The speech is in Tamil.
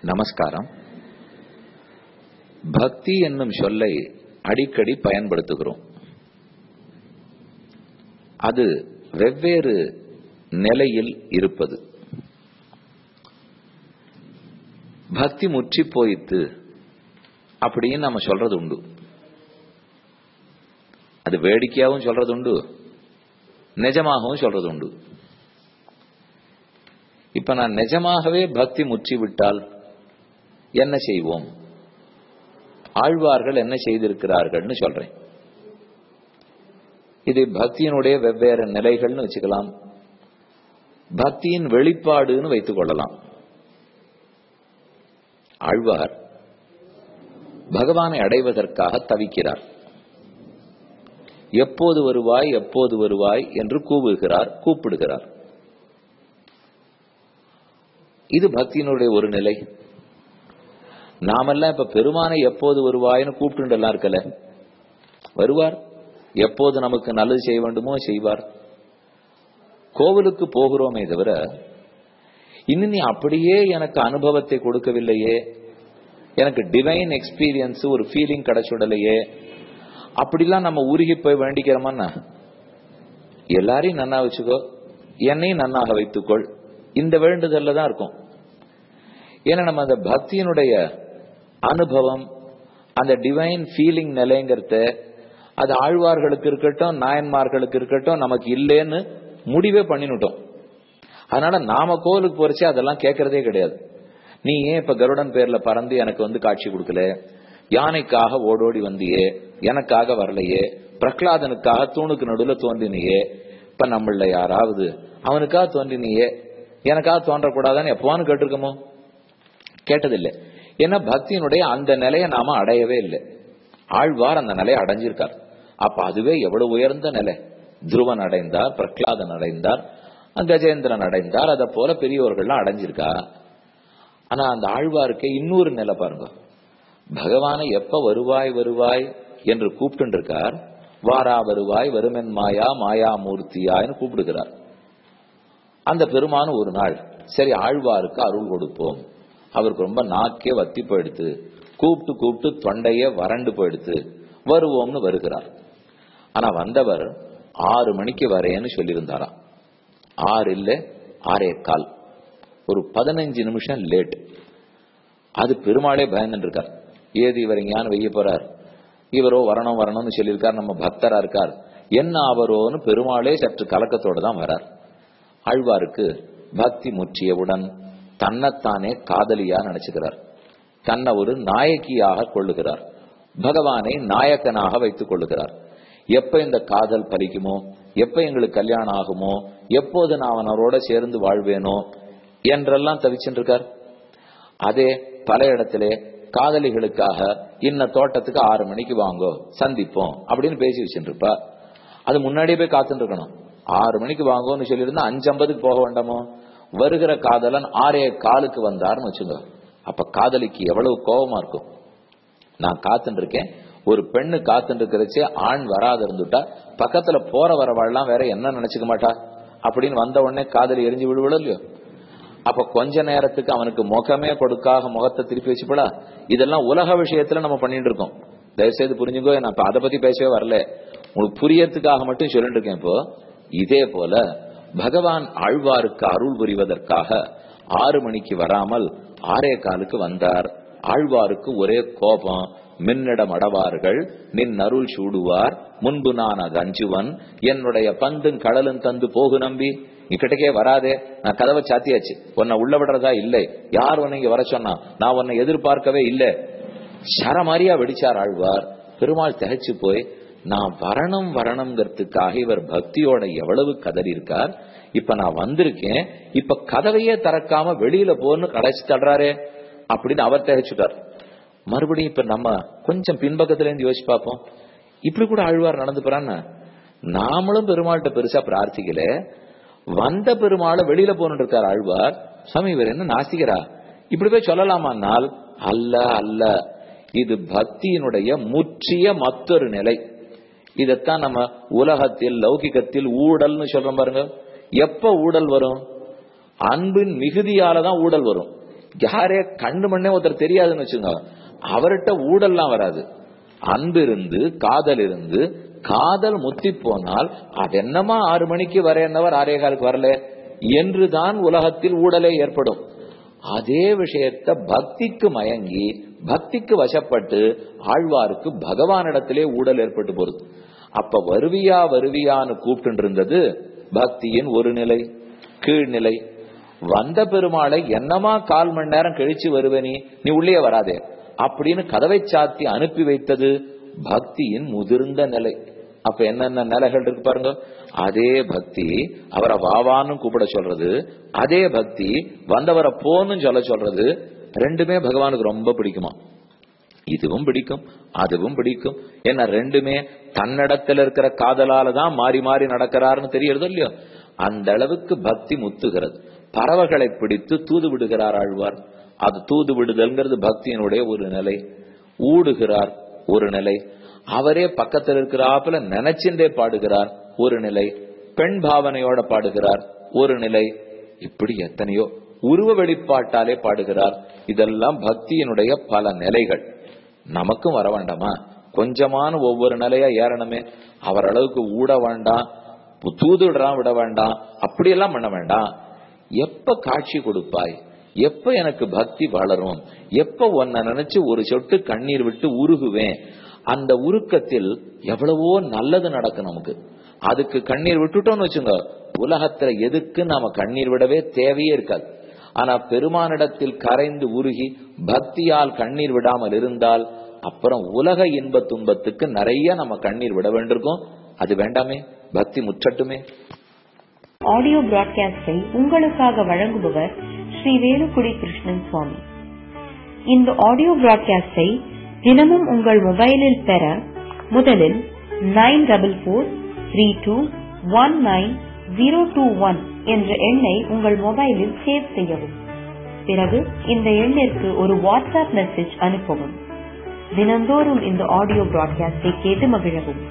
நமஸ்காரம். பக்தி என்னும் சொல்லை அடிக்கடி பயன்படுத்துகிறோம். அது வெவ்வேறு நிலையில் இருப்பது. பக்தி முற்றி போயிட்டு அப்படின்னு நம்ம சொல்றது உண்டு. அது வேடிக்கையாகவும் சொல்றது உண்டு, நிஜமாகவும் சொல்றது உண்டு. இப்ப நான் நிஜமாகவே பக்தி முற்றி விட்டால் என்ன செய்வோம்? ஆழ்வார்கள் என்ன செய்திருக்கிறார்கள்னு சொல்றேன். இது பக்தியினுடைய வெவ்வேறு நிலைகள்னு வச்சுக்கலாம், பக்தியின் வெளிப்பாடுன்னு வைத்துக் கொள்ளலாம். ஆழ்வார் பகவானை அடைவதற்காக தவிக்கிறார். எப்போது வருவாய் எப்போது வருவாய் என்று கூப்பிடுகிறார். இது பக்தியினுடைய ஒரு நிலை. நாமெல்லாம் இப்ப பெருமானை எப்போது வருவாய்னு கூப்பிட்டு எல்லாம் இருக்கல. வருவார், எப்போது நமக்கு நல்லது செய்ய வேண்டுமோ செய்வார். கோவிலுக்கு போகிறோமே தவிர இன்னும் நீ அப்படியே எனக்கு அனுபவத்தை கொடுக்கவில்லையே, எனக்கு டிவைன் எக்ஸ்பீரியன்ஸ் ஒரு ஃபீலிங் கிடைச்சுடலையே, அப்படிலாம் நம்ம உருகி போய் வேண்டிக்கிறோமா? எல்லாரையும் நன்னா வச்சுக்கோ, என்னையும் நன்னாக வைத்துக்கொள், இந்த வேண்டுதல்ல தான் இருக்கும். ஏன்னா நம்ம அந்த பக்தியினுடைய அனுபவம், அந்த டிவைன் ஃபீலிங் நிலைங்கிறத அது ஆழ்வார்களுக்கு இருக்கட்டும் நாயன்மார்களுக்கு இருக்கட்டும் நமக்கு இல்லைன்னு முடிவே பண்ணிவிட்டோம். அதனால நாம கோவிலுக்கு போறச்சே அதெல்லாம் கேட்கறதே கிடையாது. நீ ஏன் இப்ப கருடன் பேர்ல பறந்து எனக்கு காட்சி கொடுக்கல, யானைக்காக ஓடோடி வந்தியே எனக்காக வரலையே, பிரகலாதனுக்காக தூணுக்கு நடுவில் தோன்றினியே, இப்ப நம்மள யாராவது அவனுக்காக தோன்றினியே எனக்காக தோன்றக்கூடாதான்னு எப்பவான்னு கேட்டிருக்கோமோ? கேட்டதில்லை. ஏன்னா பக்தியினுடைய அந்த நிலையை நாம அடையவே இல்லை. ஆழ்வார் அந்த நிலையை அடைஞ்சிருக்கார். அப்ப அதுவே எவ்வளவு உயர்ந்த நிலை. துருவன் அடைந்தார், பிரகலாதன் அடைந்தார், கஜேந்திரன் அடைந்தார், அதை போல பெரியவர்கள்லாம் அடைஞ்சிருக்கா. ஆனா அந்த ஆழ்வாருக்கு இன்னொரு நிலை பாருங்க. பகவானை எப்ப வருவாய் வருவாய் என்று கூப்பிட்டு இருக்கார். வாரா வருவாய் வருமென் மாயா மாயா மூர்த்தியான்னு கூப்பிடுகிறார். அந்த பெருமான ஒரு நாள் சரி ஆழ்வாருக்கு அருள் கொடுப்போம், அவருக்கு ரொம்ப நாக்கே வத்தி போயிடுத்து, கூப்பிட்டு தொண்டையே வறண்டு போயிடுத்து, வருவோம்னு வருகிறார். ஆனா வந்தவர் 6 மணிக்கு வரேன்னு சொல்லியிருந்தாராம். 6 இல்ல 6:15, ஒரு 15 நிமிஷம் லேட். அது பெருமாளே பயந்துட்டு இருக்கார். ஏது இவர் ஞான வைய போறார், இவரோ வரணும்னு சொல்லியிருக்கார், நம்ம பக்தரா இருக்கார், என்ன ஆவரோன்னு பெருமாளே சற்று கலக்கத்தோடு தான் வரார். ஆழ்வாருக்கு பக்தி முற்றியவுடன் தன்னைத்தானே காதலியா நினைச்சுக்கிறார், தன்னை ஒரு நாயகியாக கொள்ளுகிறார், பகவானை நாயக்கனாக வைத்துக் கொள்ளுகிறார். எப்ப இந்த காதல் பலிக்குமோ, எப்ப எங்களுக்கு கல்யாணம் ஆகுமோ, எப்போது நான் அவனோட சேர்ந்து வாழ்வேனோ என்றெல்லாம் தவிச்சுட்டு இருக்கார். அதே பல இடத்திலே காதலிகளுக்காக இன்ன தோட்டத்துக்கு 6 மணிக்கு வாங்கோ சந்திப்போம் அப்படின்னு பேசி வச்சுட்டு இருப்பா. அது முன்னாடியே போய் காத்துட்டு இருக்கணும். 6 மணிக்கு வாங்கோன்னு சொல்லியிருந்தா 5:50 போக வேண்டாமோ? வருகிற காதலன் 6:15 வந்தார்னு வச்சுங்க. அப்ப காதலிக்கு எவ்வளவு கோபமா இருக்கும். நான் காத்துட்டு இருக்கேன், ஒரு பெண்ணு காத்துட்டு இருக்கிறச்சே ஆண் வராது இருந்துட்டா பக்கத்துல போற வரவாள்லாம் வேற என்ன நினைச்சுக்க மாட்டா அப்படின்னு வந்த உடனே காதலி எரிஞ்சு விழுவிட இல்லையோ? அப்ப கொஞ்ச நேரத்துக்கு அவனுக்கு முகமே கொடுக்காக முகத்தை திருப்பி வச்சுப்படா. இதெல்லாம் உலக விஷயத்துல நம்ம பண்ணிட்டு இருக்கோம். தயவுசெய்து புரிஞ்சுக்கோ, நான் அதை பத்தி பேசவே வரல, உங்களுக்கு புரியறதுக்காக மட்டும் சொல்லிட்டு இருக்கேன். இப்போ இதே போல பகவான் ஆழ்வாருக்கு அருள் புரிவதற்காக 6 மணிக்கு வராமல் 6:15 வந்தார். ஆழ்வாருக்கு ஒரே கோபம். மின்னிடம் அடவார்கள் நின் அருள் சூடுவார், முன்பு நான் அது அஞ்சுவன், என்னுடைய பந்தும் கடலும் தந்து போகு நம்பி, நீ கிட்டக்கே வராதே, நான் கதவை சாத்தியாச்சு, உன்னை உள்ள விடுறதா இல்லை, யார் உன்னை இங்க வர சொன்னா, நான் உன்னை எதிர்பார்க்கவே இல்லை, சரமாரியா வெடிச்சார் ஆழ்வார். பெருமாள் திகைச்சு போய் நான் வரணுங்கிறதுக்காக இவர் பக்தியோட எவ்வளவு கதறி இருக்கார், இப்ப நான் வந்திருக்கேன், இப்ப கதவையே திறக்காம வெளியில போன்னு கடைசி தள்ளுறாரே அப்படின்னு அவர் திகைச்சுட்டார். மறுபடியும் இப்ப நம்ம கொஞ்சம் பின்பக்கத்துல இருந்து யோசிச்சு பார்ப்போம். இப்படி கூட ஆழ்வார் நடந்து போறான்னு. நாமளும் பெருமாள்கிட்ட பெருசா பிரார்த்திக்கல, வந்த பெருமாளை வெளியில போன்னு இருக்கார் ஆழ்வார். சாமி இவர் என்ன நாஸ்திகரா இப்படி போய் சொல்லலாமான்னால் அல்ல அல்ல, இது பக்தியினுடைய முற்றிய மற்றொரு நிலை. இதத்தான் நம்ம உலகத்தில் லௌகிகத்தில் ஊடல்னு சொல்றோம் பாருங்க. எப்ப ஊடல் வரும்? அன்பின் மிகுதியாலதான் ஊடல் வரும். யாரே கண்ணு மண்ணே ஒருத்தர் தெரியாதுன்னு வச்சுங்க, அவர்கிட்ட ஊடல்லாம் வராது. அன்பு இருந்து காதல் இருந்து காதல் முத்தி போனால் அது என்னமா 6 மணிக்கு வர என்னவர் 6:15 வரல என்றுதான் உலகத்தில் ஊடலே ஏற்படும். அதே விஷயத்த பக்திக்கு மயங்கி பக்திக்கு வசப்பட்டு ஆழ்வாருக்கு பகவானிடத்திலே ஊடல் ஏற்பட்டு போறது. அப்ப வருவியா வருவியான்னு கூப்பிட்டு இருந்தது பக்தியின் ஒரு நிலை, கீழ்நிலை. வந்த பெருமாளை என்னமா 1/4 மணி நேரம் கழிச்சு வருவனி, நீ உள்ளே வராதே அப்படின்னு கதவை சாத்தி அனுப்பி வைத்தது பக்தியின் முதிர்ந்த நிலை. அப்ப என்னென்ன நிலைகள் இருக்கு பாருங்க. அதே பக்தி அவரை வாவான்னு கூப்பிட சொல்றது, அதே பக்தி வந்தவரை போன்னு சொல்றது. ரெண்டுமே பகவானுக்கு ரொம்ப பிடிக்குமா. இதுவும் பிடிக்கும் அதுவும் பிடிக்கும். ஏன்னா ரெண்டுமே தன்னிடத்துல இருக்கிற காதலால தான் மாறி மாறி நடக்கிறாருன்னு தெரியறதோ இல்லையோ, அந்த அளவுக்கு பக்தி முத்துகிறது. பறவைகளை பிடித்து தூது விடுகிறார் ஆழ்வார். அது தூது விடுதல்ங்கிறது பக்தியினுடைய ஒரு நிலை. ஊடுகிறார் ஒரு நிலை. அவரே பக்கத்தில் இருக்கிறாப்புல நினைச்சின்றே பாடுகிறார் ஒரு நிலை. பெண் பாவனையோட பாடுகிறார் ஒரு நிலை. இப்படி எத்தனையோ உருவ வெளிப்பாட்டாலே பாடுகிறார். இதெல்லாம் பக்தியினுடைய பல நிலைகள். நமக்கும் வர வேண்டாமா? கொஞ்சமான ஒவ்வொரு நிலையா ஏறணுமே. அவர் அளவுக்கு ஊட வேண்டாம், தூதுடுறான் விட வேண்டாம், அப்படியெல்லாம் பண்ண வேண்டாம். எப்ப காட்சி கொடுப்பாய், எப்ப எனக்கு பக்தி வளரும், எப்ப உன்னை நினைச்சு ஒரு சொட்டு கண்ணீர் விட்டு உருகுவேன், அந்த உருக்கத்தில் எவ்வளவோ நல்லது நடக்கும் நமக்கு. அதுக்கு கண்ணீர் விட்டுட்டோம்னு வச்சுங்க, உலகத்துல எதுக்கு நாம கண்ணீர் விடவே தேவையே இருக்காது. ஆனா பெருமானிடத்தில் கரைந்து உருகி பக்தியால் கண்ணீர் விடாமல் இருந்தால் அப்புறம் உலக இன்ப துன்பத்துக்கு நிறைய நம்ம கண்ணீர் விட வேண்டியிருக்கும். அது வேண்டாமே, பக்தி முற்றட்டுமே. ஆடியோ பிராட்காஸ்டை உங்களுக்காக வழங்குபவர் ஸ்ரீ வேலுக்குடி கிருஷ்ணன் சுவாமி. இந்த ஆடியோ பிராட்காஸ்டை தினமும் உங்கள் மொபைலில் பெற முதலில் 9443219021 என்ற எண்ணை உங்கள் மொபைலில் சேவ் செய்யவும். பிறகு இந்த எண்ணிற்கு ஒரு வாட்ஸ்அப் மெசேஜ் அனுப்பவும். தினந்தோறும் இந்த ஆடியோ பிராட்காஸ்டை கேட்டு மகிழவும்.